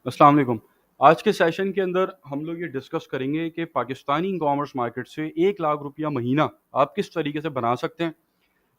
अस्सलाम वालेकुम। आज के सेशन के अंदर हम लोग ये डिस्कस करेंगे कि पाकिस्तानी ई-कॉमर्स मार्केट से 1 लाख रुपया महीना आप किस तरीके से बना सकते हैं।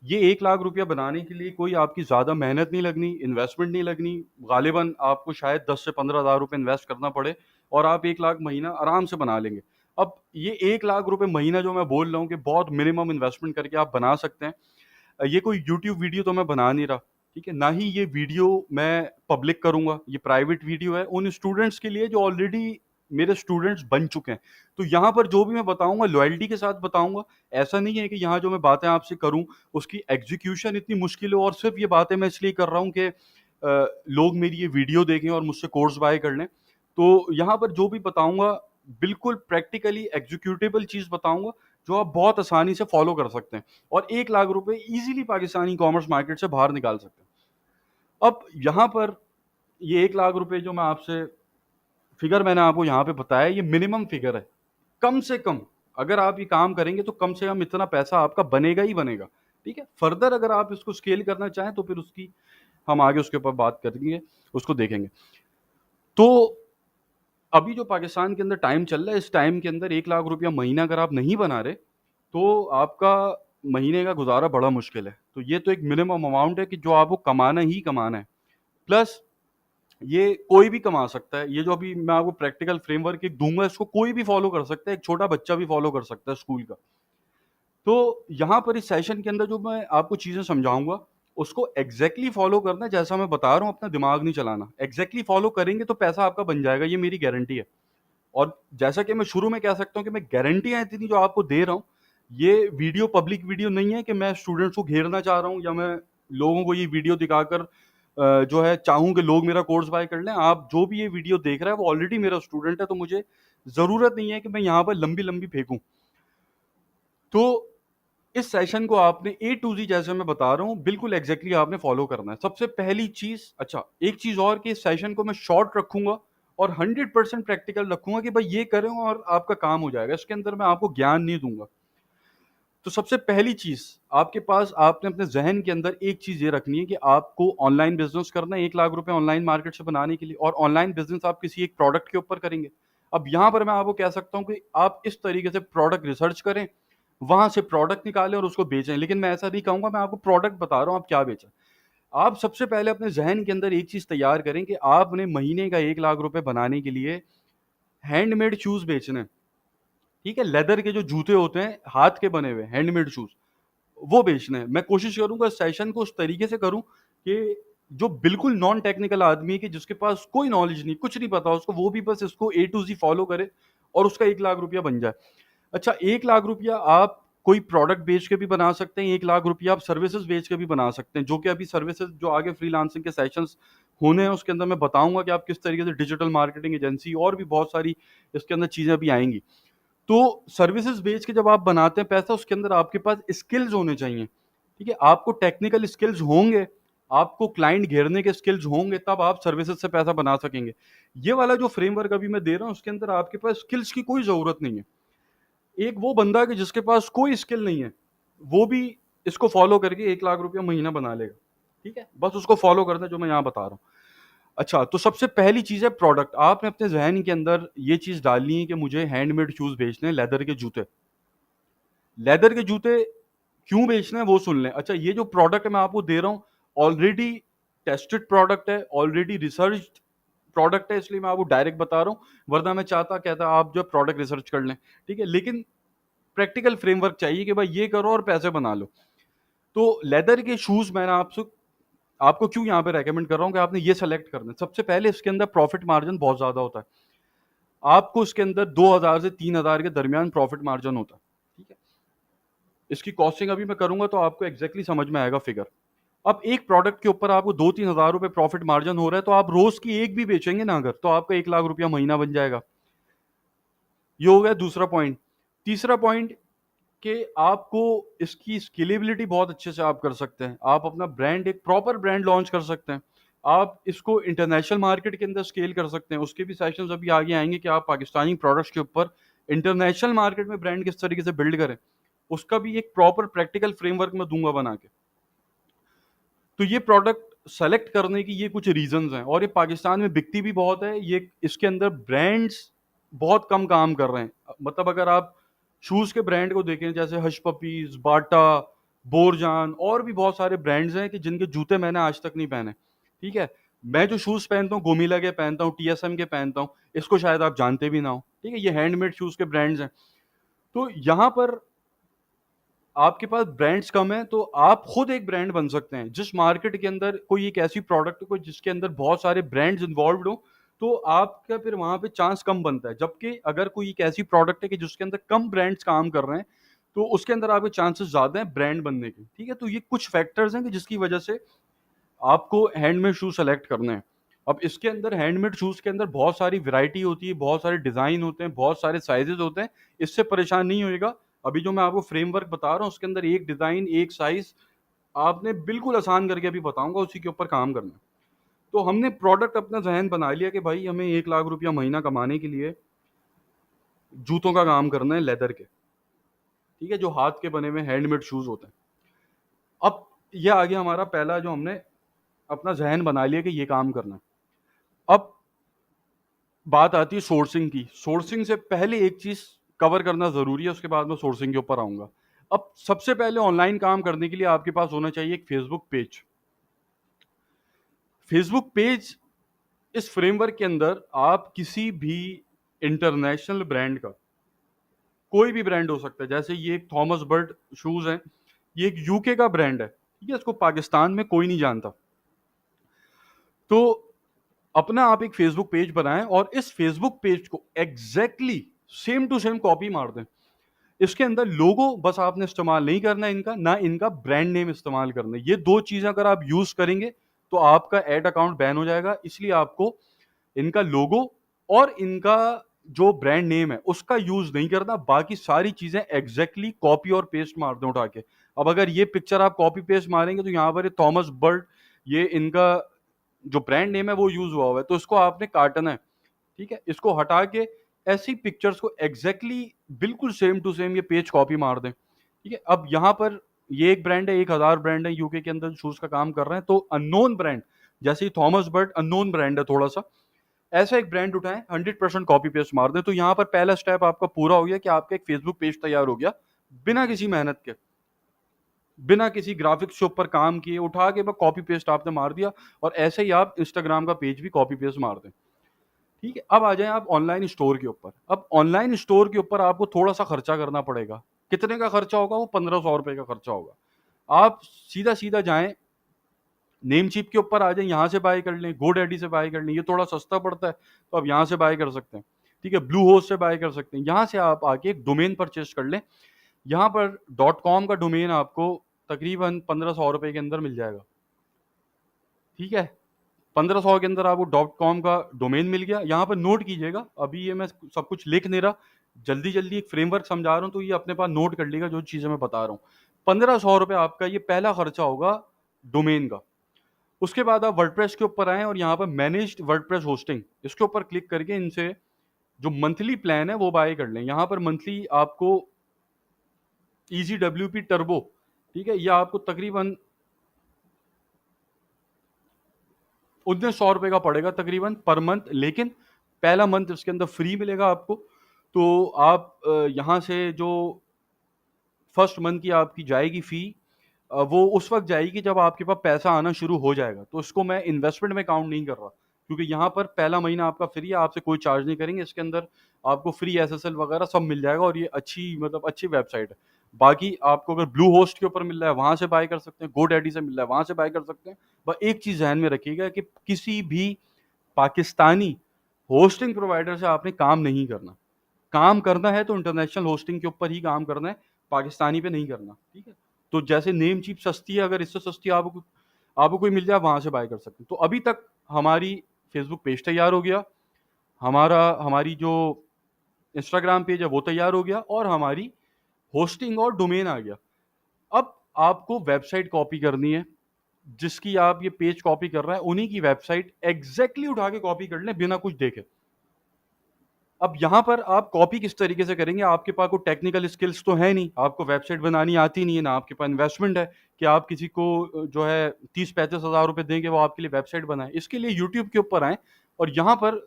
ये 1 लाख रुपया बनाने के लिए कोई आपकी ज़्यादा मेहनत नहीं लगनी, इन्वेस्टमेंट नहीं लगनी। गालिबन आपको शायद 10 से 15,000 रुपए इन्वेस्ट करना पड़े और आप 1 लाख महीना आराम से बना लेंगे। अब ये 1 लाख रुपए महीना जो मैं बोल रहा हूँ कि बहुत मिनिमम इन्वेस्टमेंट करके आप बना सकते हैं। ये कोई यूट्यूब वीडियो तो मैं बना नहीं रहा, ठीक है? ना ही ये वीडियो मैं पब्लिक करूँगा, ये प्राइवेट वीडियो है उन स्टूडेंट्स के लिए जो ऑलरेडी मेरे स्टूडेंट्स बन चुके हैं। तो यहाँ पर जो भी मैं बताऊँगा लॉयल्टी के साथ बताऊँगा। ऐसा नहीं है कि यहाँ जो मैं बातें आपसे करूँ, उसकी एग्ज़ीक्यूशन इतनी मुश्किल हो और सिर्फ़ ये बातें मैं इसलिए कर रहा हूँ कि लोग मेरी ये वीडियो देखें और मुझसे कोर्स बाय कर लें। तो यहाँ पर जो भी बताऊँगा, बिल्कुल प्रैक्टिकली एग्ज़ीक्यूटेबल चीज़ बताऊँगा, जो आप बहुत आसानी से फ़ॉलो कर सकते हैं और 1 लाख रुपए ईज़िली पाकिस्तानी कॉमर्स मार्केट से बाहर निकाल सकते हैं। अब यहाँ पर ये 1 लाख रुपए जो मैं आपसे फिगर मैंने आपको यहाँ पे बताया, ये मिनिमम फिगर है। कम से कम अगर आप ये काम करेंगे तो कम से कम इतना पैसा आपका बनेगा ही बनेगा, ठीक है? फर्दर अगर आप इसको स्केल करना चाहें तो फिर उसकी हम आगे उसके ऊपर बात करेंगे, उसको देखेंगे। तो अभी जो पाकिस्तान के अंदर टाइम चल रहा है, इस टाइम के अंदर 1 लाख रुपया महीना अगर आप नहीं बना रहे, तो आपका महीने का गुज़ारा बड़ा मुश्किल है। तो ये तो एक मिनिमम अमाउंट है कि जो आपको कमाना ही कमाना है। प्लस ये कोई भी कमा सकता है। ये जो अभी मैं आपको प्रैक्टिकल फ्रेमवर्क एक दूँगा, इसको कोई भी फ़ॉलो कर सकता है, एक छोटा बच्चा भी फ़ॉलो कर सकता है स्कूल का। तो यहाँ पर इस सेशन के अंदर जो मैं आपको चीज़ें समझाऊँगा, उसको एग्ज़ैक्टली फ़ॉलो करना है जैसा मैं बता रहा हूँ, अपना दिमाग नहीं चलाना। एग्ज़ैक्टली फ़ॉलो करेंगे तो पैसा आपका बन जाएगा, ये मेरी गारंटी है। और जैसा कि मैं शुरू में कह सकता हूँ कि मैं गारंटियाँ इतनी जो आपको दे रहा हूँ, ये वीडियो पब्लिक वीडियो नहीं है कि मैं स्टूडेंट्स को घेरना चाह रहा हूँ या मैं लोगों को ये वीडियो दिखाकर जो है चाहूँ कि लोग मेरा कोर्स बाय कर लें। आप जो भी ये वीडियो देख रहा है वो ऑलरेडी मेरा स्टूडेंट है, तो मुझे ज़रूरत नहीं है कि मैं यहाँ पर लंबी-लंबी फेंकूँ। तो इस सेशन को आपने ए टू ज़ी जैसे मैं बता रहा हूँ, बिल्कुल एग्ज़ैक्टली आपने फ़ॉलो करना है। सबसे पहली चीज़ अच्छा, एक चीज़ और कि इस सेशन को मैं शॉर्ट रखूँगा और 100% प्रैक्टिकल रखूँगा कि भाई ये करें और आपका काम हो जाएगा। इसके अंदर मैं आपको ज्ञान नहीं दूँगा। तो सबसे पहली चीज़ आपके पास आपने अपने ज़हन के अंदर एक चीज़ ये रखनी है कि आपको ऑनलाइन बिज़नेस करना है, 1 लाख रुपए ऑनलाइन मार्केट से बनाने के लिए और ऑनलाइन बिज़नेस आप किसी एक प्रोडक्ट के ऊपर करेंगे। अब यहाँ पर मैं आपको कह सकता हूँ कि आप इस तरीके से प्रोडक्ट रिसर्च करें, वहाँ से प्रोडक्ट निकालें और उसको बेचें। लेकिन मैं ऐसा नहीं कहूँगा, मैं आपको प्रोडक्ट बता रहा हूँ आप क्या बेचें। आप सबसे पहले अपने ज़हन के अंदर एक चीज़ तैयार करें कि आपने महीने का 1 लाख रुपए बनाने के लिए हैंडमेड शूज़ बेचने हैं, ठीक है? लेदर के जो जूते होते हैं, हाथ के बने हुए हैंडमेड शूज़, वो बेचने हैं। मैं कोशिश करूँगा इस सेशन को उस तरीके से करूँ कि जो बिल्कुल नॉन टेक्निकल आदमी है कि जिसके पास कोई नॉलेज नहीं, कुछ नहीं पता उसको, वो भी बस इसको ए टू ज़ी फ़ॉलो करे और उसका 1 लाख रुपया बन जाए। अच्छा, 1 लाख रुपया आप कोई प्रोडक्ट बेच के भी बना सकते हैं, 1 लाख रुपया आप सर्विसेज़ बेच के भी बना सकते हैं, जो कि अभी सर्विसेज़ जो आगे फ्रीलांसिंग के सेशंस होने हैं, उसके अंदर मैं बताऊँगा कि आप किस तरीके से डिजिटल मार्केटिंग एजेंसी और भी बहुत सारी इसके अंदर चीज़ें अभी आएँगी। तो सर्विसेज़ बेच के जब आप बनाते हैं पैसा, उसके अंदर आपके पास स्किल्स होने चाहिए, ठीक है? आपको टेक्निकल स्किल्स होंगे, आपको क्लाइंट घेरने के स्किल्स होंगे, तब आप सर्विसेज़ से पैसा बना सकेंगे। ये वाला जो फ्रेमवर्क अभी मैं दे रहा हूँ, उसके अंदर आपके पास स्किल्स की कोई ज़रूरत नहीं है। एक वो बंदा कि जिसके पास कोई स्किल नहीं है, वो भी इसको फ़ॉलो करके 1 लाख रुपया महीना बना लेगा, ठीक है? बस उसको फ़ॉलो करना है जो मैं यहाँ बता रहा हूँ। अच्छा, तो सबसे पहली चीज़ है प्रोडक्ट। आपने अपने ज़हन के अंदर ये चीज़ डालनी है कि मुझे हैंडमेड शूज़ बेचने हैं, लेदर के जूते। लेदर के जूते क्यों बेचने हैं वो सुन लें। अच्छा, ये जो प्रोडक्ट मैं आपको दे रहा हूँ, ऑलरेडी टेस्टेड प्रोडक्ट है, ऑलरेडी रिसर्च्ड प्रोडक्ट है, इसलिए मैं आपको डायरेक्ट बता रहा हूँ, वरना मैं चाहता कहता आप जो है प्रोडक्ट रिसर्च कर लें, ठीक है? लेकिन प्रैक्टिकल फ्रेमवर्क चाहिए कि भाई ये करो और पैसे बना लो। तो लेदर के शूज़ मैंने आपसे आपको क्यों यहाँ पे रेकमेंड कर रहा हूँ कि आपने ये सेलेक्ट करना है। सबसे पहले इसके अंदर प्रॉफिट मार्जिन बहुत ज़्यादा होता है। आपको इसके अंदर 2000 से 3000 के दरमियान प्रॉफिट मार्जिन होता है, ठीक है? इसकी कॉस्टिंग अभी मैं करूँगा तो आपको एग्ज़ैक्टली समझ में आएगा फिगर। अब एक प्रोडक्ट के ऊपर आपको 2-3 हज़ार रुपए प्रॉफिट मार्जिन हो रहा है, तो आप रोज़ की एक भी बेचेंगे ना अगर, तो आपका 1 लाख रुपया महीना बन जाएगा। ये हो गया दूसरा पॉइंट। तीसरा पॉइंट कि आपको इसकी स्केलेबिलिटी बहुत अच्छे से आप कर सकते हैं। आप अपना ब्रांड एक प्रॉपर ब्रांड लॉन्च कर सकते हैं। आप इसको इंटरनेशनल मार्केट के अंदर स्केल कर सकते हैं। उसके भी सेशंस अभी आगे आएँगे कि आप पाकिस्तानी प्रोडक्ट्स के ऊपर इंटरनेशनल मार्केट में ब्रांड किस तरीके से बिल्ड करें। उसका भी एक प्रॉपर प्रैक्टिकल फ्रेमवर्क मैं दूँगा बना के। तो ये प्रोडक्ट सेलेक्ट करने की ये कुछ रीजंस हैं, और ये पाकिस्तान में बिकती भी बहुत है। ये इसके अंदर ब्रांड्स बहुत कम काम कर रहे हैं। मतलब अगर आप शूज के ब्रांड को देखें, जैसे हश पपीज, बाटा, बोरजान, और भी बहुत सारे ब्रांड्स हैं कि जिनके जूते मैंने आज तक नहीं पहने। ठीक है, मैं जो शूज पहनता हूँ गोमिला के पहनता हूँ, टीएसएम के पहनता हूँ, इसको शायद आप जानते भी ना हो। ठीक है, ये हैंडमेड शूज के ब्रांड्स हैं। तो यहाँ पर आपके पास ब्रांड्स कम है, तो आप खुद एक ब्रांड बन सकते हैं। जिस मार्केट के अंदर कोई एक ऐसी प्रोडक्ट को जिसके अंदर बहुत सारे ब्रांड्स इन्वॉल्व हो, तो आपका फिर वहां पे चांस कम बनता है। जबकि अगर कोई एक ऐसी प्रोडक्ट है कि जिसके अंदर कम ब्रांड्स काम कर रहे हैं, तो उसके अंदर आपके चांसेस ज्यादा हैं ब्रांड बनने के। ठीक है, तो ये कुछ फैक्टर्स हैं कि जिसकी वजह से आपको हैंडमेड शूज सेलेक्ट करने हैं। अब इसके अंदर हैंडमेड शूज के अंदर बहुत सारी वैरायटी होती है, बहुत सारे डिजाइन होते हैं, बहुत सारे साइजेस होते हैं। इससे परेशान नहीं होएगा। अभी जो मैं आपको फ्रेमवर्क बता रहा हूँ उसके अंदर एक डिजाइन, एक साइज आपने बिल्कुल आसान करके अभी बताऊंगा, उसी के ऊपर काम करना है। तो हमने प्रोडक्ट अपना जहन बना लिया कि भाई हमें 1 लाख रुपया महीना कमाने के लिए जूतों का काम करना है, लेदर के। ठीक है, जो हाथ के बने हुए हैंडमेड शूज होते हैं। अब ये आ गया हमारा पहला, जो हमने अपना जहन बना लिया कि ये काम करना है। अब बात आती है सोर्सिंग की। सोर्सिंग से पहले एक चीज कवर करना जरूरी है, उसके बाद मैं सोर्सिंग के ऊपर आऊंगा। अब सबसे पहले ऑनलाइन काम करने के लिए आपके पास होना चाहिए एक फेसबुक पेज। फेसबुक पेज, इस फ्रेमवर्क के अंदर आप किसी भी इंटरनेशनल ब्रांड का, कोई भी ब्रांड हो सकता है, जैसे ये एक थॉमस बर्ट शूज है, ये एक यूके का ब्रांड है। ठीक है, इसको पाकिस्तान में कोई नहीं जानता। तो अपना आप एक फेसबुक पेज बनाएं और इस फेसबुक पेज को exactly same to same copy मार दें। इसके अंदर लोगो बस आपने इस्तेमाल नहीं करना है, इनका ना इनका ब्रांड नेम इस्तेमाल करना है। ये दो चीजें अगर आप यूज करेंगे तो आपका एड अकाउंट बैन हो जाएगा। इसलिए आपको इनका लोगो और इनका जो ब्रांड नेम है उसका यूज नहीं करना। बाकी सारी चीजें एग्जैक्टली कॉपी और पेस्ट मार दें उठा के। अब अगर ये पिक्चर आप कॉपी पेस्ट मारेंगे तो यहाँ पर थॉमस बर्ड, ये इनका जो ब्रांड नेम है वो यूज हुआ है, तो इसको आपने काटना है। ठीक है, इसको हटा के ऐसी पिक्चर्स को एग्जैक्टली बिल्कुल सेम टू सेम ये पेज कॉपी मार दें। ठीक है, अब यहाँ पर ये एक ब्रांड है, 1,000 ब्रांड है यूके के अंदर शूज का काम कर रहे हैं। तो अननोन ब्रांड, जैसे थॉमस बर्ड अननोन ब्रांड है थोड़ा सा, ऐसा एक ब्रांड उठाएं, 100% कॉपी पेस्ट मार दें। तो यहाँ पर पहला स्टेप आपका पूरा हो गया कि आपका एक फेसबुक पेज तैयार हो गया, बिना किसी मेहनत के, बिना किसी ग्राफिक्स के ऊपर काम किए, उठा के बस कॉपी पेस्ट आपने मार दिया। और ऐसे ही आप इंस्टाग्राम का पेज भी कॉपी पेस्ट मार दें। ठीक है, अब आ जाएं आप ऑनलाइन स्टोर के ऊपर। अब ऑनलाइन स्टोर के ऊपर आपको थोड़ा सा खर्चा करना पड़ेगा। कितने का खर्चा होगा? वो 1,500 रुपए का खर्चा होगा। आप सीधा सीधा जाएं, नेम चिप के ऊपर आ जाएं, यहाँ से बाय कर लें, गोडैडी से बाय कर लें, ये थोड़ा सस्ता पड़ता है तो आप यहाँ से बाय कर सकते हैं। ठीक है, ब्लू होस्ट से बाय कर सकते हैं। यहाँ से आप आके एक डोमेन परचेस कर लें। यहाँ पर .com का डोमेन आपको तकरीबन 1,500 रुपए के अंदर मिल जाएगा। ठीक है, 1,500 के अंदर आपको .com का डोमेन मिल गया। यहाँ पर नोट कीजिएगा, अभी ये मैं सब कुछ लिख नहीं रहा, जल्दी जल्दी एक फ्रेमवर्क समझा रहा हूँ, तो ये अपने पास नोट कर लीजिएगा जो चीज़ें मैं बता रहा हूँ। 1,500 रुपये आपका ये पहला खर्चा होगा डोमेन का। उसके बाद आप वर्डप्रेस के ऊपर आए और यहाँ पर मैनेज्ड वर्डप्रेस होस्टिंग, इसके ऊपर क्लिक करके इनसे जो मंथली प्लान है वो बाय कर लें। यहाँ पर मंथली आपको इजी WP टर्बो, ठीक है, ये आपको तकरीबन 1,900 रुपये का पड़ेगा तकरीबन पर मंथ। लेकिन पहला मंथ इसके अंदर फ्री मिलेगा आपको। तो आप यहाँ से जो फर्स्ट मंथ की आपकी जाएगी फी, वो उस वक्त जाएगी जब आपके पास पैसा आना शुरू हो जाएगा। तो इसको मैं इन्वेस्टमेंट में काउंट नहीं कर रहा, क्योंकि यहाँ पर पहला महीना आपका फ्री है, आपसे कोई चार्ज नहीं करेंगे। इसके अंदर आपको फ्री SSL वगैरह सब मिल जाएगा और ये अच्छी, मतलब अच्छी वेबसाइट है। बाकी आपको अगर ब्लू होस्ट के ऊपर मिल रहा है वहां से बाय कर सकते हैं, गोडैडी से मिल रहा है वहां से बाय कर सकते हैं। बस एक चीज ध्यान में रखिएगा कि किसी भी पाकिस्तानी होस्टिंग प्रोवाइडर से आपने काम नहीं करना। काम करना है तो इंटरनेशनल होस्टिंग के ऊपर ही काम करना है, पाकिस्तानी पे नहीं करना। ठीक है, तो जैसे नेम चीप सस्ती है, अगर इससे सस्ती आपको कोई मिल जाए वहां से बाय कर सकते हैं। तो अभी तक हमारी फेसबुक पेज तैयार हो गया, हमारी जो इंस्टाग्राम पेज है वो तैयार हो गया, और हमारी होस्टिंग और डोमेन आ गया। अब आपको वेबसाइट कॉपी करनी है, जिसकी आप ये पेज कॉपी कर रहे हैं उन्हीं की वेबसाइट एग्जैक्टली उठा के कॉपी कर लें बिना कुछ देखे। अब यहाँ पर आप कॉपी किस तरीके से करेंगे? आपके पास कोई टेक्निकल स्किल्स तो है नहीं, आपको वेबसाइट बनानी आती नहीं है, ना आपके पास इन्वेस्टमेंट है कि आप किसी को जो है 30-35 हज़ार रुपए देंगे वो आपके लिए वेबसाइट बनाए। इसके लिए यूट्यूब के ऊपर आएँ और यहाँ पर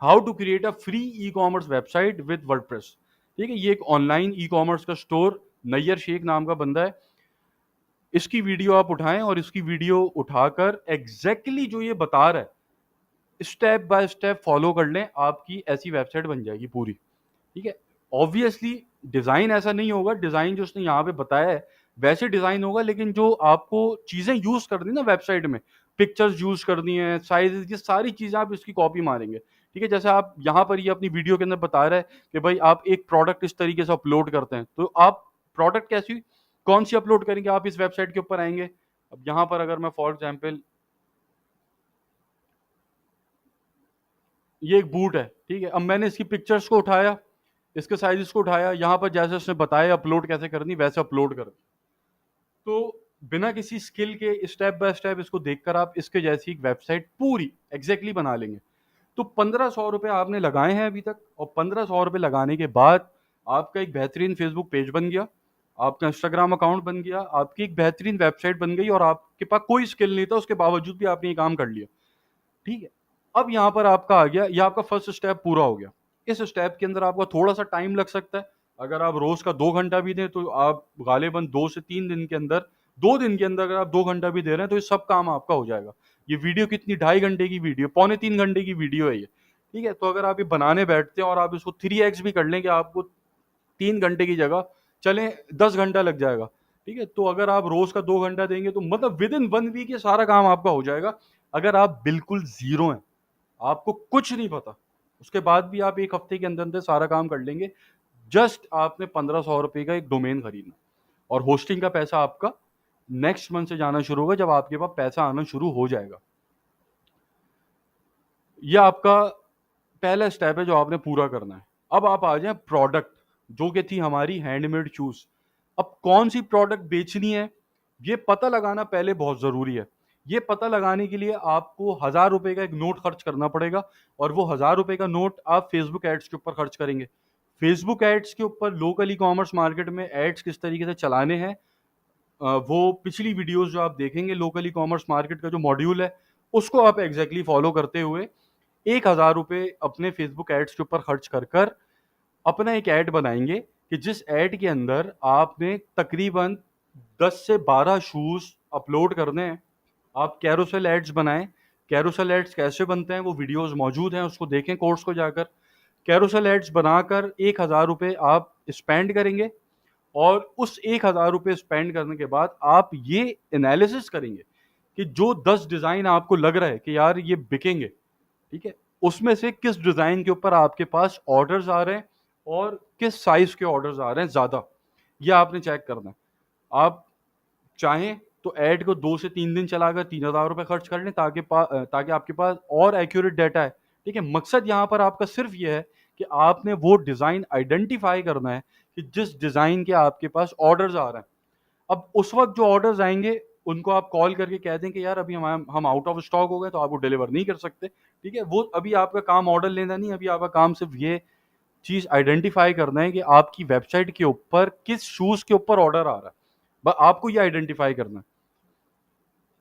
how to create a free e commerce website with WordPress. ठीक है, ये एक ऑनलाइन ई कॉमर्स का स्टोर, नैयर शेख नाम का बंदा है। इसकी वीडियो आप उठाएं और इसकी वीडियो उठाकर एग्जैक्टली जो ये बता रहा है स्टेप बाय स्टेप फॉलो कर लें, आपकी ऐसी वेबसाइट बन जाएगी पूरी। ठीक है, ऑब्वियसली डिजाइन ऐसा नहीं होगा, डिजाइन जो उसने यहाँ पे बताया है वैसे डिजाइन होगा, लेकिन जो आपको चीजें यूज करनी ना वेबसाइट में, पिक्चर्स यूज करनी है, साइजेस, ये सारी चीजें आप इसकी कॉपी मारेंगे। ठीक है, जैसे आप यहाँ पर ये अपनी वीडियो के अंदर बता रहे हैं कि भाई आप एक प्रोडक्ट इस तरीके से अपलोड करते हैं, तो आप प्रोडक्ट कैसी कौन सी अपलोड करेंगे, आप इस वेबसाइट के ऊपर आएंगे। अब यहाँ पर अगर मैं फॉर एग्जाम्पल, ये एक बूट है, ठीक है, अब मैंने इसकी पिक्चर्स को उठाया, इसके साइजेस को उठाया, यहाँ पर जैसे उसने बताया अपलोड कैसे करनी वैसे अपलोड कर, तो बिना किसी स्किल के स्टेप बाय स्टेप इसको देखकर आप इसके जैसी एक वेबसाइट पूरी एग्जैक्टली बना लेंगे। तो 1500 रुपये आपने लगाए हैं अभी तक, और 1500 रुपये लगाने के बाद आपका एक बेहतरीन फेसबुक पेज बन गया, आपका इंस्टाग्राम अकाउंट बन गया, आपकी एक बेहतरीन वेबसाइट बन गई, और आपके पास कोई स्किल नहीं था उसके बावजूद भी आपने ये काम कर लिया। ठीक है, अब यहाँ पर आपका आ गया, ये आपका फर्स्ट स्टेप पूरा हो गया। इस स्टेप के अंदर आपका थोड़ा सा टाइम लग सकता है, अगर आप रोज का 2 घंटा भी दें तो आप गालिबन 2 से 3 दिन के अंदर, 2 दिन के अंदर अगर आप 2 घंटा भी दे रहे हैं तो ये सब काम आपका हो जाएगा। ये वीडियो कितनी, 2.5 घंटे की वीडियो, 2.75 घंटे की वीडियो है ये। ठीक है, तो अगर आप ये बनाने बैठते हैं और आप इसको 3x भी कर लेंगे, आपको 3 घंटे की जगह चले 10 घंटा लग जाएगा। ठीक है, तो अगर आप रोज का 2 घंटा देंगे तो मतलब विद इन 1 वीक ये सारा काम आपका हो जाएगा। अगर आप बिल्कुल जीरो हैं, आपको कुछ नहीं पता, उसके बाद भी आप एक हफ्ते के अंदर अंदर सारा काम कर लेंगे। जस्ट आपने 1500 रुपये का एक डोमेन खरीदना, और होस्टिंग का पैसा आपका नेक्स्ट मंथ से जाना शुरू होगा, जब आपके पास पैसा आना शुरू हो जाएगा। ये आपका पहला स्टेप है जो आपने पूरा करना है। अब आप आ जाए प्रोडक्ट, जो कि थी हमारी हैंडमेड शूज। अब कौन सी प्रोडक्ट बेचनी है ये पता लगाना पहले बहुत जरूरी है। ये पता लगाने के लिए आपको 1000 रुपए का एक नोट खर्च करना पड़ेगा, और वो 1000 रुपए का नोट आप फेसबुक एड्स के ऊपर खर्च करेंगे। फेसबुक एड्स के ऊपर लोकल ई कॉमर्स मार्केट में एड्स किस तरीके से चलाने हैं, वो पिछली वीडियोस जो आप देखेंगे लोकल ई कॉमर्स मार्केट का जो मॉड्यूल है, उसको आप एग्जैक्टली फॉलो करते हुए 1000 रुपये अपने फेसबुक एड्स के ऊपर खर्च कर कर अपना एक ऐड बनाएंगे, कि जिस ऐड के अंदर आपने तकरीबन 10 से 12 शूज अपलोड करने हैं। आप कैरोसेल एड्स बनाएं। कैरोसेल एड्स कैसे बनते हैं वो वीडियोस मौजूद हैं, उसको देखें कोर्स को जाकर। कैरोसेल एड्स बनाकर 1000 रुपये आप स्पेंड करेंगे, और उस 1000 रुपये स्पेंड करने के बाद आप ये एनालिसिस करेंगे कि जो 10 डिज़ाइन आपको लग रहा है कि यार ये बिकेंगे, ठीक है, उसमें से किस डिज़ाइन के ऊपर आपके पास ऑर्डर्स आ रहे हैं और किस साइज के ऑर्डर्स आ रहे हैं ज़्यादा, ये आपने चेक करना है। आप चाहें तो ऐड को 2 से 3 दिन चलाकर 3000 रुपये खर्च कर लें, ताकि आपके पास और एक्यूरेट डाटा है। ठीक है, मकसद यहाँ पर आपका सिर्फ ये है कि आपने वो डिज़ाइन आइडेंटिफाई करना है कि जिस डिज़ाइन के आपके पास ऑर्डर्स आ रहे हैं। अब उस वक्त जो ऑर्डर्स आएंगे उनको आप कॉल करके कह दें कि यार अभी हम आउट ऑफ स्टॉक हो गए, तो आप वो डिलीवर नहीं कर सकते। ठीक है, वो अभी आपका काम ऑर्डर लेना नहीं, अभी आपका काम सिर्फ ये चीज आइडेंटिफाई करना है कि आपकी वेबसाइट के ऊपर किस शूज के ऊपर ऑर्डर आ रहा है, बस आपको ये आइडेंटिफाई करना है।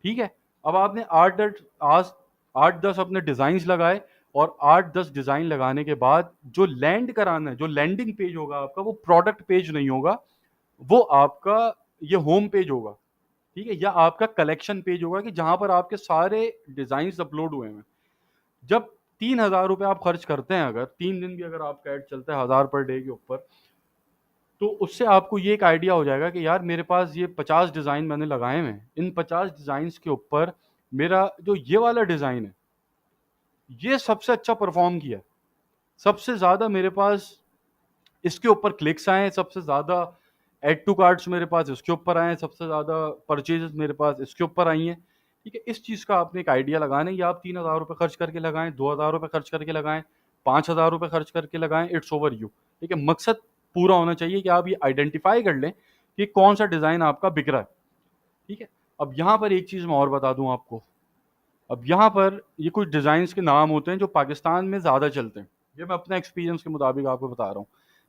ठीक है, अब आपने 8-10 अपने डिजाइन लगाए, और 8-10 डिजाइन लगाने के बाद जो लैंड कराना है, जो लैंडिंग पेज होगा आपका, वो प्रोडक्ट पेज नहीं होगा, वो आपका ये होम पेज होगा। ठीक है, या आपका कलेक्शन पेज होगा कि जहां पर आपके सारे डिजाइन अपलोड हुए हैं। जब 3000 रुपये आप खर्च करते हैं, अगर 3 दिन भी अगर आपका ऐड चलता है 1000 पर डे के ऊपर, तो उससे आपको ये एक आइडिया हो जाएगा कि यार मेरे पास ये 50 डिजाइन मैंने लगाए हुए हैं, इन 50 डिजाइन के ऊपर मेरा जो ये वाला डिजाइन है ये सबसे अच्छा परफॉर्म किया, सबसे ज्यादा मेरे पास इसके ऊपर क्लिक्स आए हैं, सबसे ज्यादा एड टू कार्ड्स मेरे पास इसके ऊपर आए हैं, सबसे ज्यादा परचेजेस मेरे पास इसके ऊपर आई हैं। ठीक है, इस चीज का आपने एक आइडिया लगाना है, या आप 3000 रुपये खर्च करके लगाएं, 2000 रुपये खर्च करके लगाएं, 5000 रुपये खर्च करके लगाएं, इट्स ओवर यू। ठीक है, मकसद पूरा होना चाहिए कि आप ये आइडेंटिफाई कर लें कि कौन सा डिजाइन आपका बिक रहा है। ठीक है, अब यहाँ पर एक चीज मैं और बता दूं आपको। अब यहाँ पर ये कुछ डिजाइन के नाम होते हैं जो पाकिस्तान में ज्यादा चलते हैं। ये मैं अपने एक्सपीरियंस के मुताबिक आपको बता रहा हूँ।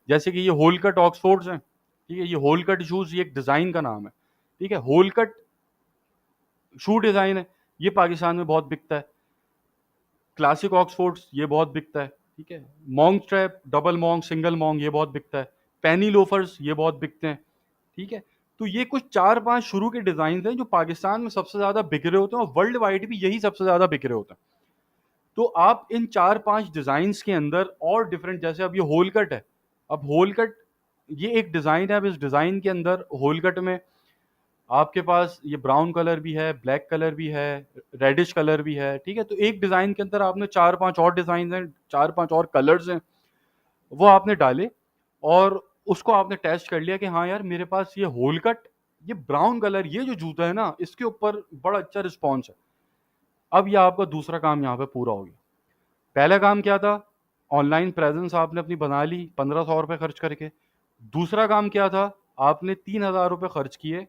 जैसे कि ये होल कट ऑक्सफोर्ड्स हैं, ठीक है, ये होल कट शूज़, ये एक डिज़ाइन का नाम है, ठीक है, होल कट शू डिज़ाइन है, ये पाकिस्तान में बहुत बिकता है। क्लासिक ऑक्सफोर्ड्स ये बहुत बिकता है, ठीक है। मॉन्ग स्ट्रैप, डबल मॉन्ग, सिंगल मॉन्ग ये बहुत बिकता है। पेनी लोफर्स ये बहुत बिकते हैं, ठीक है। तो ये कुछ 4-5 शुरू के डिज़ाइन हैं जो पाकिस्तान में सबसे ज़्यादा बिक रहे होते हैं और वर्ल्ड वाइड भी यही सबसे ज़्यादा बिक रहे होते हैं। तो आप इन 4-5 डिज़ाइंस के अंदर और डिफरेंट, जैसे अब ये होल कट है, अब होल कट ये एक डिज़ाइन है, अब इस डिज़ाइन के अंदर होल कट में आपके पास ये ब्राउन कलर भी है, ब्लैक कलर भी है, रेडिश कलर भी है, ठीक है। तो एक डिज़ाइन के अंदर आपने 4-5 और डिज़ाइन हैं, 4-5 और कलर्स हैं, वो आपने डाले और उसको आपने टेस्ट कर लिया कि हाँ यार मेरे पास ये होल कट, ये ब्राउन कलर, ये जो जूता है ना इसके ऊपर बड़ा अच्छा रिस्पॉन्स है। अब ये आपका दूसरा काम यहाँ पे पूरा हो गया। पहला काम क्या था? ऑनलाइन प्रेजेंस आपने अपनी बना ली 1500 रुपये खर्च करके। दूसरा काम क्या था? आपने 3000 रुपये खर्च किए,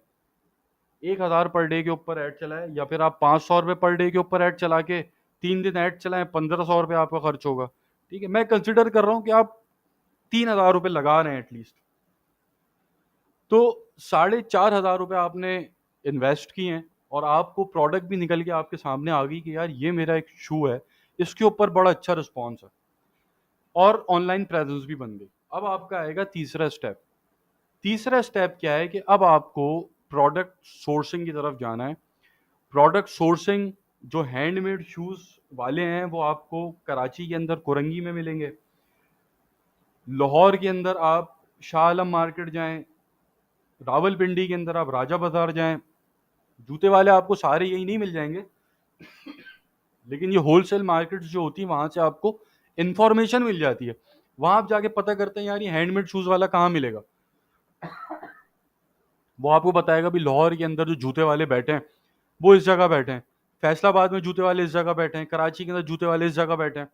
1000 पर डे के ऊपर ऐड चलाए, या फिर आप 500 रुपये पर डे के ऊपर ऐड चला के 3 दिन ऐड चलाएं, 1500 रुपये आपका खर्च होगा, ठीक है। मैं कंसिडर कर रहा हूँ कि आप 3000 रुपये लगा रहे हैं एटलीस्ट, तो 4500 रुपये आपने इन्वेस्ट किए हैं और आपको प्रोडक्ट भी निकल के आपके सामने आ गई कि यार ये मेरा एक शू है, इसके ऊपर बड़ा अच्छा रिस्पॉन्स है और ऑनलाइन प्रेजेंस भी बन गई। अब आपका आएगा तीसरा स्टेप। तीसरा स्टेप क्या है कि अब आपको प्रोडक्ट सोर्सिंग की तरफ जाना है। प्रोडक्ट सोर्सिंग, जो हैंडमेड शूज़ वाले हैं वो आपको कराची के अंदर कुरंगी में मिलेंगे, लाहौर के अंदर आप शाह आलम मार्केट जाएं, रावलपिंडी के अंदर आप राजा बाजार जाएं। जूते वाले आपको सारे यही नहीं मिल जाएंगे, लेकिन ये होलसेल मार्केट्स जो होती है वहां से आपको इंफॉर्मेशन मिल जाती है। वहां आप जाके पता करते हैं यार ये हैंडमेड शूज़ वाला कहाँ मिलेगा, वो आपको बताएगा भी लाहौर के अंदर जो जूते वाले बैठे हैं वो इस जगह बैठे हैं, फैसलाबाद में जूते वाले इस जगह बैठे हैं, कराची के अंदर जूते वाले इस जगह बैठे हैं।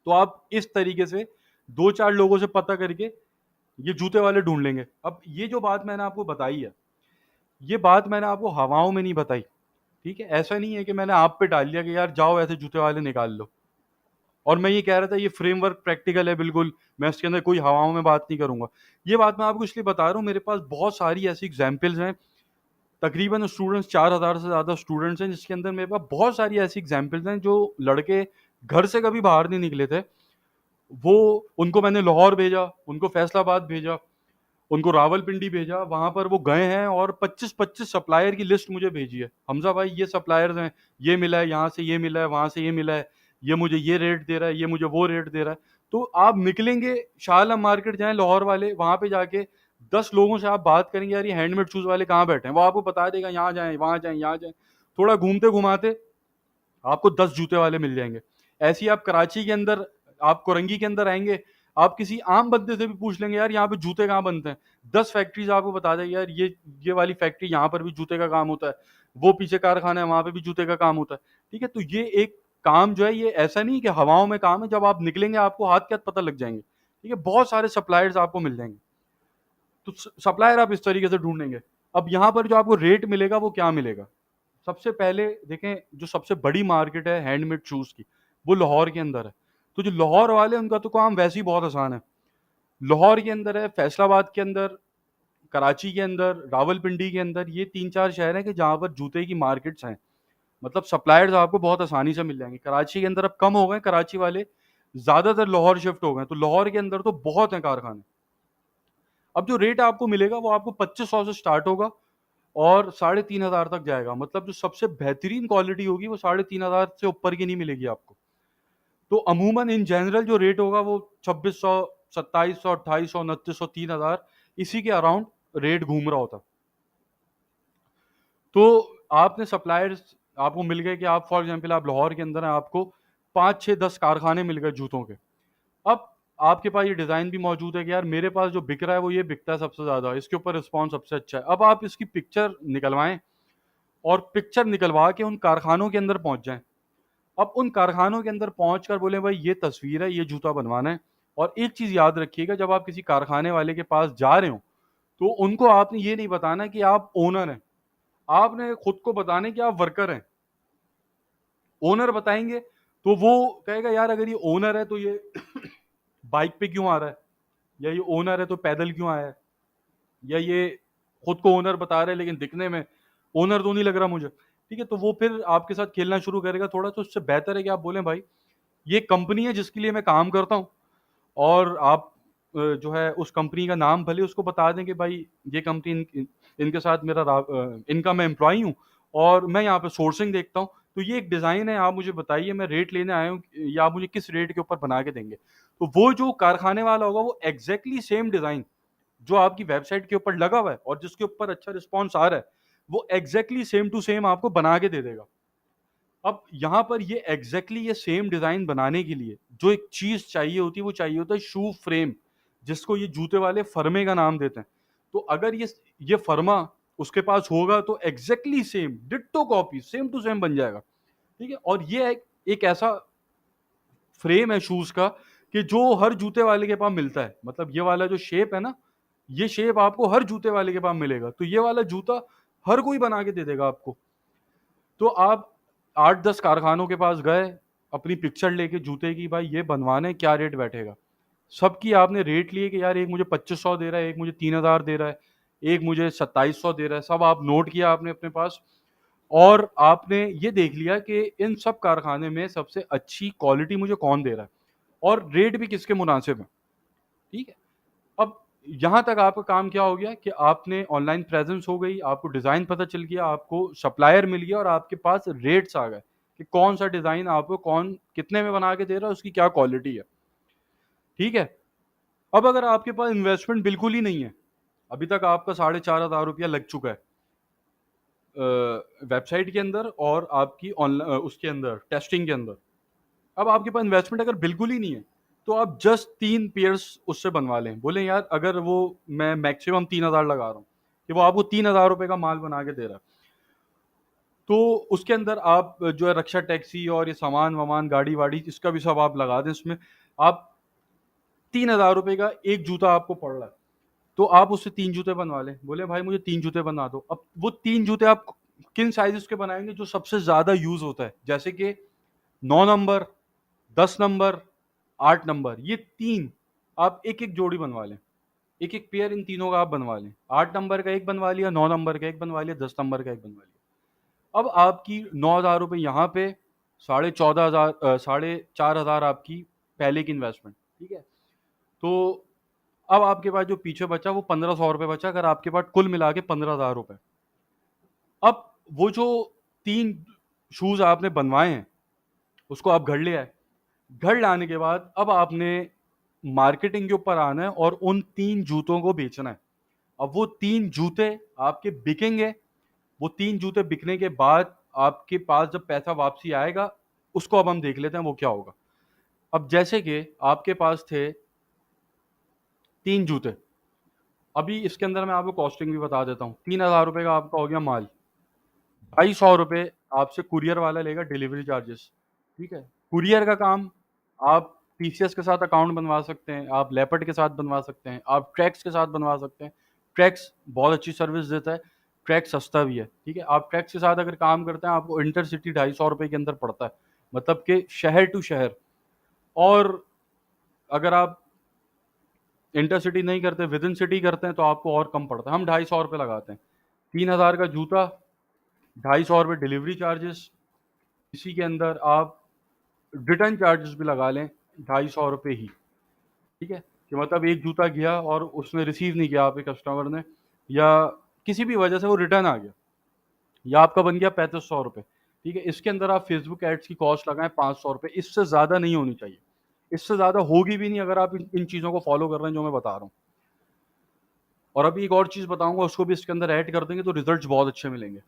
तो आप इस तरीके से 2-4 लोगों से पता करके ये जूते वाले ढूंढ लेंगे। अब ये जो बात मैंने आपको बताई है, ये बात मैंने आपको हवाओं में नहीं बताई, ठीक है। ऐसा नहीं है कि मैंने आप पे डाल दिया कि यार जाओ ऐसे जूते वाले निकाल लो, और मैं ये कह रहा था ये फ्रेमवर्क प्रैक्टिकल है बिल्कुल, मैं इसके अंदर कोई हवाओं में बात नहीं करूंगा। ये बात मैं आपको इसलिए बता रहा हूँ, मेरे पास बहुत सारी ऐसी एग्जाम्पल्स हैं। तकरीबन स्टूडेंट्स 4000 से ज़्यादा स्टूडेंट्स हैं, जिसके अंदर मेरे पास बहुत सारी ऐसी एग्जाम्पल्स हैं जो लड़के घर से कभी बाहर नहीं निकले थे, वो उनको मैंने लाहौर भेजा, उनको फैसलाबाद भेजा, उनको रावलपिंडी भेजा, वहां पर वो गए हैं और 25-25 सप्लायर की लिस्ट मुझे भेजी है। हमजा भाई ये सप्लायर्स हैं, ये मिला है, यहाँ से ये मिला है, वहां से ये मिला है, ये मुझे ये रेट दे रहा है, ये मुझे वो रेट दे रहा है। तो आप निकलेंगे, शाह आलम मार्केट जाएं लाहौर वाले, वहां पे जाके 10 लोगों से आप बात करेंगे यार ये हैंडमेड शूज वाले कहाँ बैठे हैं, वो आपको बता देगा यहाँ जाएं, वहां जाएं, यहाँ जाएं। थोड़ा घूमते घुमाते आपको 10 जूते वाले मिल जाएंगे। ऐसे ही आप कराची के अंदर, आप कोरंगी के अंदर आएंगे, आप किसी आम बंदे से भी पूछ लेंगे यार यहाँ पे जूते कहाँ बनते हैं, 10 फैक्ट्रीज आपको बता देंगे यार ये वाली फैक्ट्री यहाँ पर भी जूते का काम होता है, वो पीछे कारखाना है वहां पे भी जूते का काम होता है, ठीक है। तो ये एक काम जो है ये ऐसा नहीं कि हवाओं में काम है, जब आप निकलेंगे आपको हाथ के हाथ पता लग जाएंगे, ठीक है। बहुत सारे सप्लायर्स आपको मिल जाएंगे, तो सप्लायर आप इस तरीके से ढूंढेंगे। अब यहाँ पर जो आपको रेट मिलेगा वो क्या मिलेगा? सबसे पहले देखें, जो सबसे बड़ी मार्केट है हैंडमेड शूज की वो लाहौर के अंदर है। तो जो लाहौर वाले उनका तो काम वैसे ही बहुत आसान है। लाहौर के अंदर है, फैसलाबाद के अंदर, कराची के अंदर, रावलपिंडी के अंदर, ये 3-4 शहर हैं कि जहाँ पर जूते की मार्केट्स हैं। मतलब सप्लायर्स आपको बहुत आसानी से मिल जाएंगे। कराची के अंदर अब कम हो गए, कराची वाले ज्यादातर लाहौर शिफ्ट हो गए, तो लाहौर के अंदर तो बहुत हैं कारखाने। अब जो रेट आपको मिलेगा वो आपको 2500 से स्टार्ट होगा और 3500 तक जाएगा। मतलब जो सबसे बेहतरीन क्वालिटी होगी वो 3500 से ऊपर की नहीं मिलेगी आपको। तो अमूमन इन जनरल जो रेट होगा वो 2600, 2700, 2800, 2900, 3000, इसी के अराउंड रेट घूम रहा होता। तो आपने सप्लायर्स आपको मिल गए कि आप फॉर एग्जांपल आप लाहौर के अंदर हैं, आपको 5-6-10 कारखाने मिल गए जूतों के। अब आपके पास ये डिज़ाइन भी मौजूद है कि यार मेरे पास जो बिक रहा है वो ये बिकता है सबसे ज़्यादा, इसके ऊपर रिस्पॉन्स सबसे अच्छा है। अब आप इसकी पिक्चर निकलवाएं और पिक्चर निकलवा के उन कारखानों के अंदर पहुंच जाएं। अब उन कारखानों के अंदर पहुंचकर बोले भाई ये तस्वीर है, ये जूता बनवाना है। और एक चीज़ याद रखिएगा, जब आप किसी कारखाने वाले के पास जा रहे हो तो उनको आपने ये नहीं बताना कि आप ओनर हैं, आपने खुद को बताना है कि आप वर्कर हैं। ओनर बताएंगे तो वो कहेगा यार अगर ये ओनर है तो ये बाइक पे क्यों आ रहा है, या ये ओनर है तो पैदल क्यों आया है, या ये खुद को ओनर बता रहा है लेकिन दिखने में ओनर तो नहीं लग रहा मुझे। ठीक है, तो वो फिर आपके साथ खेलना शुरू करेगा थोड़ा। तो उससे बेहतर है कि आप बोलें भाई ये कंपनी है जिसके लिए मैं काम करता हूँ, और आप जो है उस कंपनी का नाम भले उसको बता दें कि भाई ये कंपनी इनके साथ मेरा इनका मैं एम्प्लॉई हूँ और मैं यहाँ पे सोर्सिंग देखता हूँ, तो ये एक डिज़ाइन है, आप मुझे बताइए, मैं रेट लेने आया हूँ, या आप मुझे किस रेट के ऊपर बना के देंगे। तो वो जो कारखाने वाला होगा वो एग्जैक्टली सेम डिज़ाइन जो आपकी वेबसाइट के ऊपर लगा हुआ है और जिसके ऊपर अच्छा रिस्पॉन्स आ रहा है, वो एग्जैक्टली सेम टू सेम आपको बना के दे देगा। अब यहाँ पर ये एग्जैक्टली ये सेम डिजाइन बनाने के लिए जो एक चीज चाहिए होती है वो चाहिए होता है शू फ्रेम, जिसको ये जूते वाले फर्मे का नाम देते हैं। तो अगर ये फर्मा उसके पास होगा तो exactly same ditto copy same to same बन जाएगा। ठीक है, और ये एक ऐसा फ्रेम है शूज का कि जो हर जूते वाले के पास मिलता है। मतलब ये वाला जो शेप है ना, ये शेप आपको हर जूते वाले के पास मिलेगा, तो ये वाला जूता हर कोई बना के दे देगा आपको। तो आप 8-10 कारखानों के पास गए, अपनी पिक्चर लेके जूते की, भाई ये बनवाने क्या रेट बैठेगा। सबकी आपने रेट लिए कि यार एक मुझे 2500 दे रहा है, एक मुझे 3000 दे रहा है, एक मुझे 2700 दे रहा है, सब आप नोट किया आपने अपने पास। और आपने ये देख लिया कि इन सब कारखाने में सबसे अच्छी क्वालिटी मुझे कौन दे रहा है और रेट भी किसके मुनासिब है। ठीक है, अब यहाँ तक आपका काम क्या हो गया कि आपने ऑनलाइन प्रेजेंस हो गई, आपको डिज़ाइन पता चल गया, आपको सप्लायर मिल गया और आपके पास रेट्स आ गए कि कौन सा डिज़ाइन आपको कौन कितने में बना के दे रहा है, उसकी क्या क्वालिटी है। ठीक है, अब अगर आपके पास इन्वेस्टमेंट बिल्कुल ही नहीं है, अभी तक आपका 4,500 लग चुका है वेबसाइट के अंदर और आपकी ऑनलाइन उसके अंदर टेस्टिंग के अंदर, अब आपके पास इन्वेस्टमेंट अगर बिल्कुल ही नहीं है, तो आप जस्ट 3 पेयर्स उससे बनवा लें। बोले यार अगर वो मैं मैक्सिमम 3,000 लगा रहा हूँ कि वो आपको 3,000 रुपये का माल बना के दे रहा है, तो उसके अंदर आप जो है रक्षा टैक्सी और ये सामान वामान गाड़ी वाड़ी इसका भी सब आप लगा दें इसमें। आप 3,000 रुपये का एक जूता आपको पड़ रहा है, तो आप उससे 3 जूते बनवा लें। बोले भाई मुझे 3 जूते बना दो। अब वो 3 जूते आप किन साइजेस के बनाएंगे जो सबसे ज्यादा यूज होता है, जैसे कि 9 नंबर, 10 नंबर, 8 नंबर, ये तीन आप एक एक जोड़ी बनवा लें, एक एक पेयर इन तीनों का आप बनवा लें। 8 नंबर का एक बनवा लिया, 9 नंबर का एक बनवा लिया, 10 नंबर का एक बनवा लिया। अब आपकी 9,000 रुपये यहाँ पे, 14,500 4,500 आपकी पहले की इन्वेस्टमेंट। ठीक है, तो अब आपके पास जो पीछे बचा वो 1,500 रुपये बचा, अगर आपके पास कुल मिला के 15,000 रुपये। अब वो जो 3 शूज आपने बनवाए हैं उसको आप घर ले आए। घर लाने के बाद अब आपने मार्केटिंग के ऊपर आना है और उन 3 जूतों को बेचना है। अब वो 3 जूते आपके बिकेंगे, वो 3 जूते बिकने के बाद आपके पास जब पैसा वापसी आएगा, उसको अब हम देख लेते हैं वो क्या होगा। अब जैसे कि आपके पास थे 3 जूते, अभी इसके अंदर मैं आपको कॉस्टिंग भी बता देता हूँ। 3,000 रुपये का आपका हो गया माल, 250 रुपये आपसे कुरियर वाला लेगा डिलीवरी चार्जेस। ठीक है, कुरियर का काम आप टीसीएस के साथ अकाउंट बनवा सकते हैं, आप लेपर्ड के साथ बनवा सकते हैं, आप ट्रैक्स के साथ बनवा सकते हैं। ट्रैक्स बहुत अच्छी सर्विस देता है, ट्रैक्स सस्ता भी है। ठीक है, आप ट्रैक्स के साथ अगर काम करते हैं आपको इंटरसिटी 250 रुपये के अंदर पड़ता है, मतलब कि शहर टू शहर। और अगर आप इंटरसिटी नहीं करते, विद इन सिटी करते हैं, तो आपको और कम पड़ता है। हम 250 रुपये लगाते हैं। 3,000 का जूता, 250 रुपये डिलीवरी चार्जेस, इसी के अंदर आप रिटर्न चार्जेस भी लगा लें 250 रुपये ही। ठीक है, कि मतलब एक जूता गया और उसने रिसीव नहीं किया आपके कस्टमर ने, या किसी भी वजह से वो रिटर्न आ गया, या आपका बन गया 3,500 रुपये। ठीक है, इसके अंदर आप फेसबुक एड्स की कॉस्ट लगाएं 500 रुपये, इससे ज़्यादा नहीं होनी चाहिए, इससे ज़्यादा होगी भी नहीं अगर आप इन चीज़ों को फॉलो कर रहे हैं जो मैं बता रहा हूँ। और अभी एक और चीज़ बताऊंगा, उसको भी इसके अंदर ऐड कर देंगे तो रिजल्ट बहुत अच्छे मिलेंगे।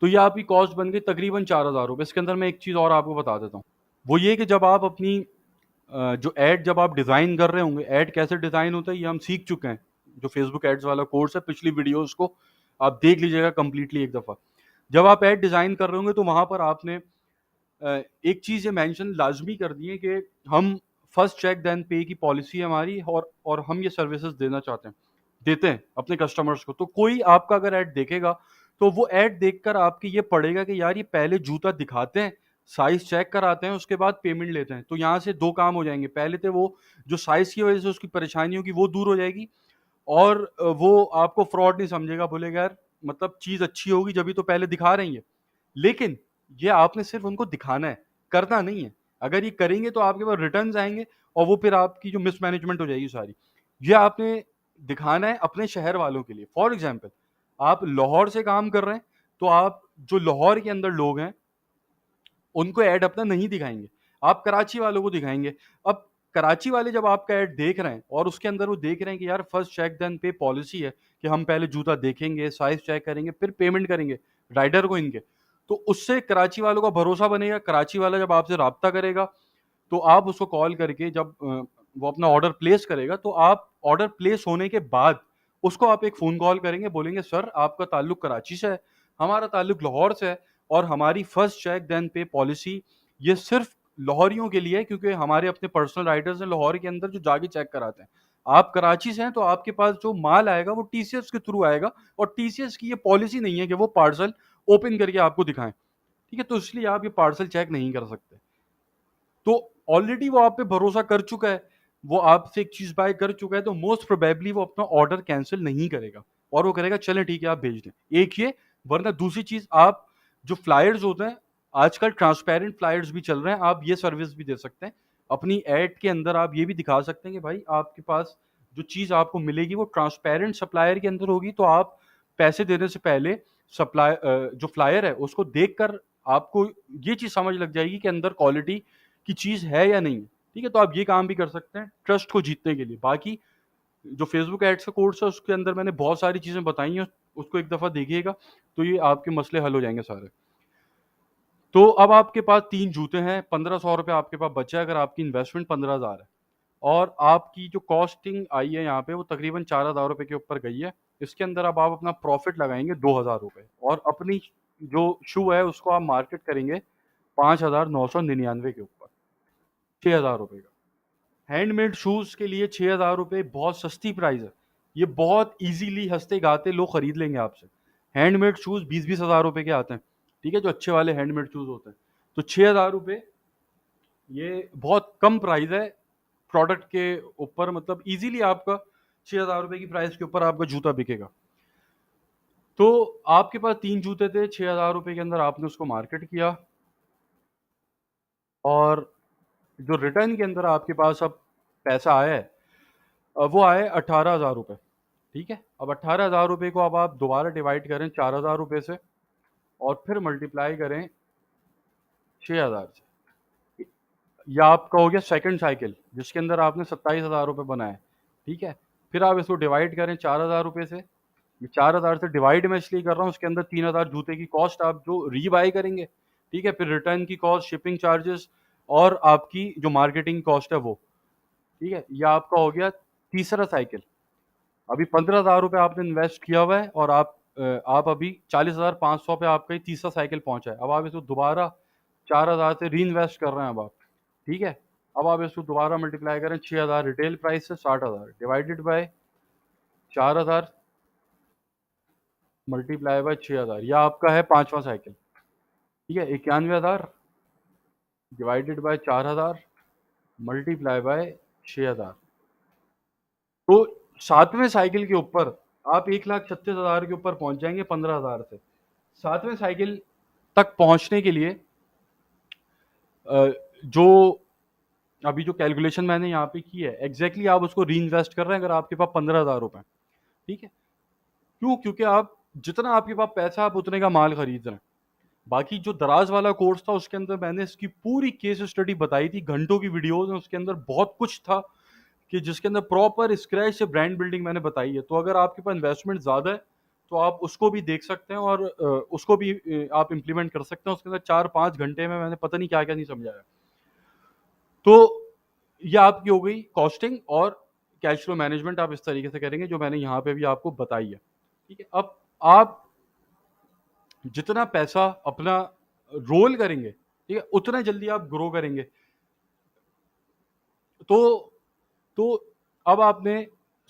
तो ये आपकी कॉस्ट बन गई तकरीबन 4,000 रुपये। इसके अंदर मैं एक चीज़ और आपको बता देता हूँ, वो ये कि जब आप अपनी जो ऐड जब आप डिज़ाइन कर रहे होंगे, ऐड कैसे डिज़ाइन होता है ये हम सीख चुके हैं। जो फेसबुक एड्स वाला कोर्स है, पिछली वीडियोस को आप देख लीजिएगा कंप्लीटली एक दफ़ा। जब आप ऐड डिज़ाइन कर रहे होंगे तो वहाँ पर आपने एक चीज़ ये मेंशन लाजमी कर दी है कि हम फर्स्ट चेक देन पे की पॉलिसी है हमारी, और हम ये सर्विसेज देना चाहते हैं, देते हैं अपने कस्टमर्स को। तो कोई आपका अगर ऐड देखेगा तो वो ऐड देखकर आपकी ये पड़ेगा कि यार ये पहले जूता दिखाते हैं साइज़ चेक कराते हैं, उसके बाद पेमेंट लेते हैं। तो यहाँ से 2 काम हो जाएँगे। पहले तो वो जो साइज़ की वज़ह से उसकी परेशानी होगी वो दूर हो जाएगी और वो आपको फ्रॉड नहीं समझेगा, बोलेगा यार मतलब चीज़ अच्छी होगी जभी तो पहले दिखा रहे हैं ये। लेकिन ये आपने सिर्फ़ उनको दिखाना है, करना नहीं है। अगर ये करेंगे तो आपके पास रिटर्न्स आएँगे और वो फिर आपकी जो मिसमैनेजमेंट हो जाएगी सारी। ये आपने दिखाना है अपने शहर वालों के लिए। फॉर एग्ज़ाम्पल आप लाहौर से काम कर रहे हैं, तो आप जो लाहौर के अंदर लोग हैं उनको ऐड अपना नहीं दिखाएँगे। आप कराची वालों को दिखाएँगे। अब कराची वाले जब आपका ऐड देख रहे हैं और उसके अंदर वो देख रहे हैं कि यार फर्स्ट चेक देन पे पॉलिसी है कि हम पहले जूता देखेंगे, साइज़ चेक करेंगे, फिर पेमेंट करेंगे राइडर को इनके। तो उससे कराची वालों का भरोसा बनेगा। कराची वाला जब आपसे राब्ता करेगा, तो आप उसको कॉल करके जब वो अपना ऑर्डर प्लेस करेगा, तो आप ऑर्डर प्लेस होने के बाद उसको आप एक फ़ोन कॉल करेंगे, बोलेंगे सर आपका ताल्लुक कराची से है, हमारा ताल्लुक लाहौर से है और हमारी फर्स्ट चेक देन पे पॉलिसी ये सिर्फ़ लाहौरियों के लिए है क्योंकि हमारे अपने पर्सनल राइडर्स हैं लाहौर के अंदर जो जाके चेक कराते हैं। आप कराची से हैं तो आपके पास जो माल आएगा वो टीसीएस के थ्रू आएगा और टीसीएस की ये पॉलिसी नहीं है कि वो पार्सल ओपन करके आपको दिखाएँ। ठीक है? तो इसलिए आप ये पार्सल चेक नहीं कर सकते। तो ऑलरेडी वो आप पे भरोसा कर चुका है, वो आपसे एक चीज़ बाय कर चुका है, तो मोस्ट प्रोबेबली वो अपना ऑर्डर कैंसल नहीं करेगा और वो करेगा चलें ठीक है आप भेज दें। एक ये, वरना दूसरी चीज़ आप जो फ्लायर्स होते हैं, आजकल ट्रांसपेरेंट फ्लायर्स भी चल रहे हैं, आप ये सर्विस भी दे सकते हैं। अपनी ऐड के अंदर आप ये भी दिखा सकते हैं कि भाई आपके पास जो चीज़ आपको मिलेगी वो ट्रांसपेरेंट सप्लायर के अंदर होगी, तो आप पैसे देने से पहले जो फ्लायर है उसको देखकर आपको ये चीज़ समझ लग जाएगी कि अंदर क्वालिटी की चीज़ है या नहीं है, ठीक है? तो आप ये काम भी कर सकते हैं ट्रस्ट को जीतने के लिए। बाकी जो फेसबुक एड्स का कोर्स है उसके अंदर मैंने बहुत सारी चीज़ें बताई हैं, उसको एक दफ़ा देखिएगा, तो ये आपके मसले हल हो जाएँगे सारे। तो अब आपके पास 3 जूते हैं, ₹1500 आपके पास बचा है अगर आपकी इन्वेस्टमेंट 15,000 है और आपकी जो कॉस्टिंग आई है यहाँ पे वो तकरीबन ₹4000 के ऊपर गई है। इसके अंदर अब आप अपना प्रॉफ़िट लगाएँगे ₹2000 और अपनी जो शू है उसको आप मार्केट करेंगे 5,999 के ऊपर, ₹6000 का। हैंडमेड शूज़ के लिए ₹6000 बहुत सस्ती प्राइस है। ये बहुत ईज़िली हँसते-गाते लोग खरीद लेंगे आपसे। हैंडमेड शूज़ 20-20 हज़ार रुपए के आते हैं, ठीक है? जो अच्छे वाले हैंडमेड शूज़ होते हैं। तो ₹6000 ये बहुत कम प्राइस है प्रोडक्ट के ऊपर, मतलब ईज़िली आपका ₹6000 की प्राइस के ऊपर आपका जूता बिकेगा। तो आपके पास 3 जूते थे, ₹6000 के अंदर आपने उसको मार्केट किया और जो रिटर्न के अंदर आपके पास अब पैसा आया है, वो आया है ₹18,000, ठीक है? अब ₹18,000 को अब आप दोबारा डिवाइड करें ₹4000 से और फिर मल्टीप्लाई करें 6000 से। ये आपका हो गया सेकंड साइकिल जिसके अंदर आपने ₹27,000 बनाए, ठीक है? फिर आप इसको डिवाइड करें ₹4000 से। ये 4000 से डिवाइड मैं इसलिए कर रहा हूँ, उसके अंदर 3000 जूते की कॉस्ट आप जो रीबाय करेंगे, ठीक है? फिर रिटर्न की कॉस्ट, शिपिंग चार्जेस और आपकी जो मार्केटिंग कॉस्ट है वो, ठीक है? ये आपका हो गया तीसरा साइकिल। अभी ₹15,000 आपने इन्वेस्ट किया हुआ है और आप अभी 40,500 पे आपका ये तीसरा साइकिल पहुँचा है। अब आप इसको दोबारा 4,000 से रीइन्वेस्ट कर रहे हैं अब आप, ठीक है? अब आप इसको दोबारा मल्टीप्लाई करें 6,000 रिटेल प्राइस से 60,000 डिवाइडेड बाय 4,000 मल्टीप्लाई बाय 6,000, यह आपका है पाँचवाँ साइकिल, ठीक है? 91,000 डिवाइडेड बाय 4,000 मल्टीप्लाई बाय 6,000। तो 7वें साइकिल के ऊपर आप 1,36,000 के ऊपर पहुँच जाएँगे 15,000 से। 7वें साइकिल तक पहुँचने के लिए जो अभी जो कैलकुलेशन मैंने यहाँ पे की है, एग्ज़ैक्टली आप उसको रीइन्वेस्ट कर रहे हैं अगर आपके पास ₹15,000 ठीक है? क्यों? क्योंकि आप जितना आपके पास पैसा है आप उतने का माल खरीद रहे हैं। बाकी जो दराज़ वाला कोर्स था उसके अंदर मैंने इसकी पूरी केस स्टडी बताई थी, घंटों की वीडियोज़ हैं उसके अंदर, बहुत कुछ था कि जिसके अंदर प्रॉपर स्क्रैच से ब्रांड बिल्डिंग मैंने बताई है। तो अगर आपके पास इन्वेस्टमेंट ज़्यादा है, तो आप उसको भी देख सकते हैं और उसको भी आप इम्प्लीमेंट कर सकते हैं। उसके अंदर 4-5 घंटे में मैंने पता नहीं क्या-क्या नहीं समझाया। तो ये आपकी हो गई कॉस्टिंग और कैश फ्लो मैनेजमेंट आप इस तरीके से करेंगे जो मैंने यहाँ पे भी आपको बताई है। ठीक है? अब आप जितना पैसा अपना रोल करेंगे, ठीक है? उतना जल्दी आप ग्रो करेंगे। तो तो अब आपने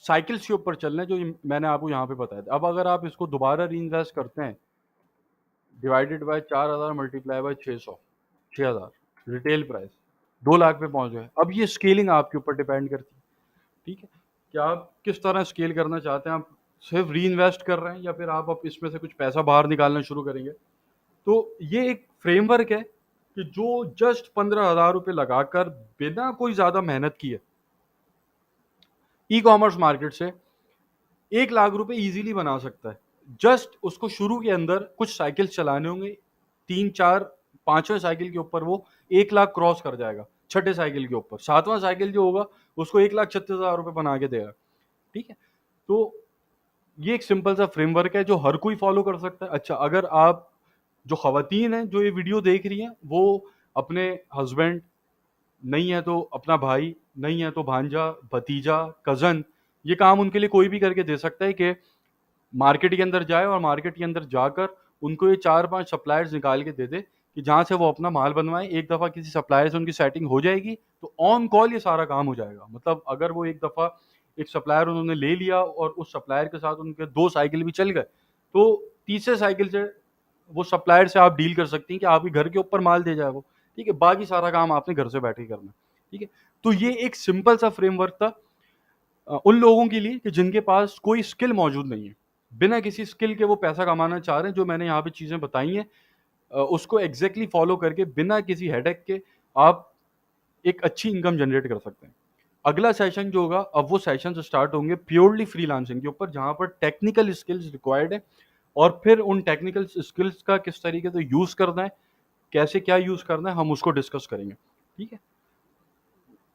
साइकिल्स के ऊपर चलना है जो मैंने आपको यहाँ पे बताया था। अब अगर आप इसको दोबारा रीइन्वेस्ट करते हैं divided by 4000 multiply by 600, 6,000 retail price 2 lakh पे पहुंच गए। अब ये स्केलिंग आपके ऊपर डिपेंड करती है, ठीक है, कि आप किस तरह स्केल करना चाहते हैं। आप सिर्फ री इन्वेस्ट कर रहे हैं या फिर आप इसमें से कुछ पैसा बाहर निकालना शुरू करेंगे। तो ये एक फ्रेमवर्क है कि जो जस्ट 15,000 रुपये लगाकर बिना कोई ज़्यादा मेहनत किए ई कॉमर्स मार्केट से 1 लाख रुपए इजीली बना सकता है। जस्ट उसको शुरू के अंदर कुछ साइकिल्स चलाने होंगे, 3 4 5वें साइकिल के ऊपर वो 1 लाख क्रॉस कर जाएगा, छठे साइकिल के ऊपर 7वां साइकिल जो होगा उसको 1,36,000 रुपये बना के देगा, ठीक है। तो ये एक सिंपल सा फ्रेमवर्क है जो हर कोई फॉलो कर सकता है। अच्छा, अगर आप जो खवातीन हैं जो ये वीडियो देख रही हैं वो अपने हस्बैंड, नहीं है तो अपना भाई, नहीं है तो भांजा, भतीजा, कज़न, ये काम उनके लिए कोई भी करके दे सकता है कि मार्केट के अंदर जाए और मार्केट के अंदर जाकर उनको ये 4 5 सप्लायर्स निकाल के दे दे कि जहाँ से वो अपना माल बनवाएं। एक दफ़ा किसी सप्लायर से उनकी सेटिंग हो जाएगी तो ऑन कॉल ये सारा काम हो जाएगा। मतलब अगर वो एक दफ़ा एक सप्लायर उन्होंने ले लिया और उस सप्लायर के साथ उनके 2 साइकिल भी चल गए, तो तीसरे साइकिल से वो सप्लायर से आप डील कर सकती हैं कि आपके घर के ऊपर माल दे जाए वो, ठीक है। बाकी सारा काम आपने घर से बैठ के करना है, ठीक है। तो ये एक सिंपल सा फ्रेमवर्क था उन लोगों के लिए कि जिनके पास कोई स्किल मौजूद नहीं है, बिना किसी स्किल के वो पैसा कमाना चाह रहे हैं। जो मैंने यहाँ पे चीज़ें बताई हैं उसको एग्जैक्टली फॉलो करके बिना किसी हेडेक के आप एक अच्छी इनकम जनरेट कर सकते हैं। अगला सेशन जो होगा, अब वो सेशन स्टार्ट होंगे प्योरली फ्रीलांसिंग के ऊपर, जहाँ पर टेक्निकल स्किल्स रिक्वायर्ड है और फिर उन टेक्निकल स्किल्स का किस तरीके से यूज़ करना है, कैसे क्या यूज़ करना है, हम उसको डिस्कस करेंगे, ठीक है।